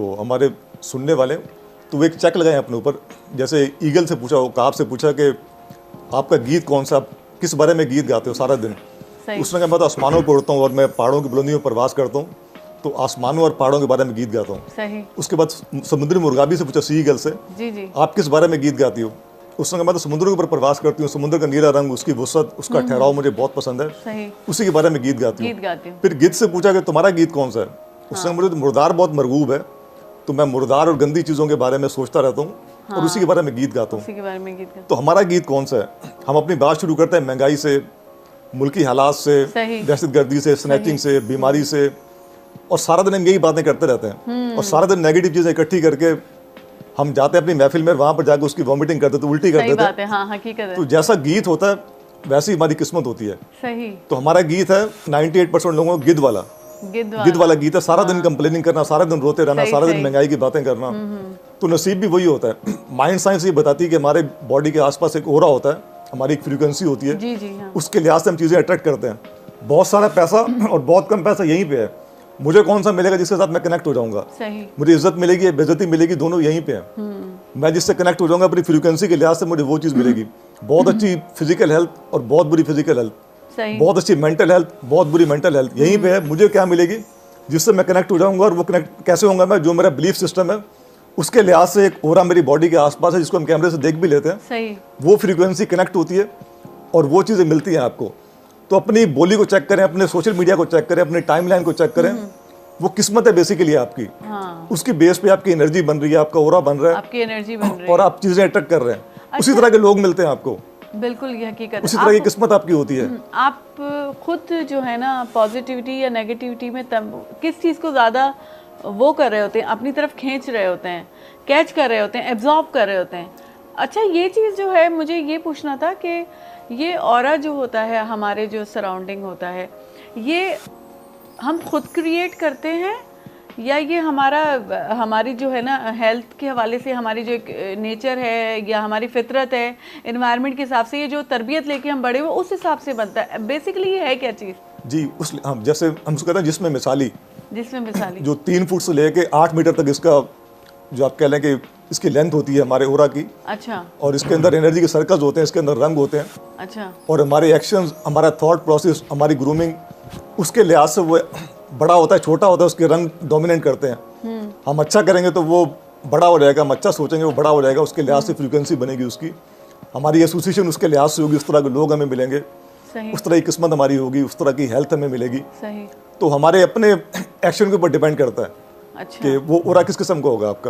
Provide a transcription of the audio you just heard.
तो हमारे सुनने वाले तो वो एक चेक लगाएं अपने ऊपर। जैसे ईगल से पूछा हो, काब से पूछा कि आपका गीत कौन सा, आप किस बारे में गीत गाते हो सारा दिन। उसने कहा मैं तो आसमानों पर उड़ता हूँ और मैं पहाड़ों की बुलंदियों पर प्रवास करता हूँ, तो आसमानों और पहाड़ों के बारे में गीत गाता हूँ। उसके बाद समुद्री मुर्गाबी से पूछा, सी ईगल से, आप किस बारे में गीत गाती हो। उसने कहा मैं तो समुद्र के ऊपर प्रवास करती हूँ, समुद्र का नीला रंग, उसकी वसअत, उसका ठहराव मुझे बहुत पसंद है, उसी के बारे में गीत गाती हूँ। फिर गिद्ध से पूछा कि तुम्हारा गीत कौन सा है। उसने मुझे तो मुर्दार बहुत मरगूब है, तो मैं मुर्दार और गंदी चीज़ों के बारे में सोचता रहता हूँ और उसी के बारे में गीत गाता हूँ। तो हमारा गीत कौन सा है। हम अपनी बात शुरू करते हैं महंगाई से, मुल्की हालात से, दहशतगर्दी से, स्नैचिंग से, बीमारी से, और सारा दिन हम यही बातें करते रहते हैं। और सारा दिन नेगेटिव चीज़ें इकट्ठी करके हम जाते हैं अपनी महफिल में, वहाँ पर जाकर उसकी वॉमिटिंग करते, तो उल्टी कर देते हैं। तो जैसा गीत होता है वैसी हमारी किस्मत होती है। तो हमारा गीत है 98% लोगों को गिद्ध वाला गीत है। सारा दिन कंप्लेनिंग करना, सारा दिन रोते रहना, सारा दिन महंगाई की बातें करना। तो नसीब भी वही होता है। माइंड साइंस ये बताती है कि हमारे बॉडी के आसपास एक ओरा होता है, हमारी एक फ्रीक्वेंसी होती है, उसके लिहाज से हम चीज़ें अट्रैक्ट करते हैं। बहुत सारा पैसा और बहुत कम पैसा यहीं पे है। मुझे कौन सा मिलेगा जिसके साथ मैं कनेक्ट हो जाऊंगा, मुझे इज्जत मिलेगी, बेइज्जती मिलेगी, दोनों यहीं पे है। मैं जिससे कनेक्ट हो जाऊंगा अपनी फ्रीक्वेंसी के लिहाज से मुझे वो चीज़ मिलेगी। बहुत अच्छी फिजिकल हेल्थ और बहुत बुरी फिजिकल हेल्थ, बहुत अच्छी मेंटल हेल्थ, बहुत बुरी मेंटल हेल्थ, यहीं पे है। मुझे क्या मिलेगी जिससे मैं कनेक्ट हो जाऊंगा, और वो कनेक्ट कैसे होऊंगा मैं, जो मेरा बिलीफ सिस्टम है उसके लिहाज से एक ओरा मेरी बॉडी के आसपास है, जिसको हम कैमरे से देख भी लेते हैं। वो फ्रीक्वेंसी कनेक्ट होती है और वो चीज़ें मिलती हैं आपको। तो अपनी बोली को चेक करें, अपने सोशल मीडिया को चेक करें, अपनी टाइमलाइन को चेक करें। वो किस्मत है बेसिकली आपकी। उसकी बेस पे आपकी एनर्जी बन रही है, आपका ओरा बन रहा है, आपकी एनर्जी बन रही है, और आप चीजें अट्रैक्ट कर रहे हैं। उसी तरह के लोग मिलते हैं आपको। बिल्कुल ये हकीकत, उसी तरह की किस्मत आपकी होती है। आप खुद जो है ना पॉजिटिविटी या नेगेटिविटी में किस चीज़ को ज़्यादा वो कर रहे होते हैं, अपनी तरफ खींच रहे होते हैं, कैच कर रहे होते हैं, एब्जॉर्ब कर रहे होते हैं। अच्छा, ये चीज़ जो है मुझे ये पूछना था कि ये ऑरा जो होता है, हमारे जो सराउंडिंग होता है, ये हम खुद क्रिएट करते हैं या ये हमारी जो है ना हेल्थ के हवाले से हमारी जो एक नेचर है या हमारी फितरत है, एनवायरनमेंट के हिसाब से, ये जो तरबियत लेके हम बड़े हुए उस हिसाब से बनता है। बेसिकली ये है क्या चीज़? जी, जैसे हम उसको कहते हैं जिसमें मिसाली जो 3 फुट से लेके 8 मीटर तक इसका जो आप कह लें कि इसकी लेंथ होती है हमारे ओरा की। अच्छा। और इसके अंदर एनर्जी के सर्कल्स होते हैं, इसके अंदर रंग होते हैं। अच्छा। और हमारे एक्शंस, हमारा थॉट प्रोसेस, हमारी ग्रूमिंग, उसके लिहाज से वो बड़ा होता है, छोटा होता है, उसके रंग डोमिनेट करते हैं। हम अच्छा करेंगे तो वो बड़ा हो जाएगा, हम अच्छा सोचेंगे वो बड़ा हो जाएगा, उसके लिहाज से फ्रीक्वेंसी बनेगी उसकी। हमारी एसोसिएशन उसके लिहाज से होगी, उस तरह के लोग हमें मिलेंगे, उस तरह की किस्मत हमारी होगी, उस तरह की हेल्थ हमें मिलेगी। तो हमारे अपने एक्शन के ऊपर डिपेंड करता है कि वो ओरा किस किस्म का होगा आपका।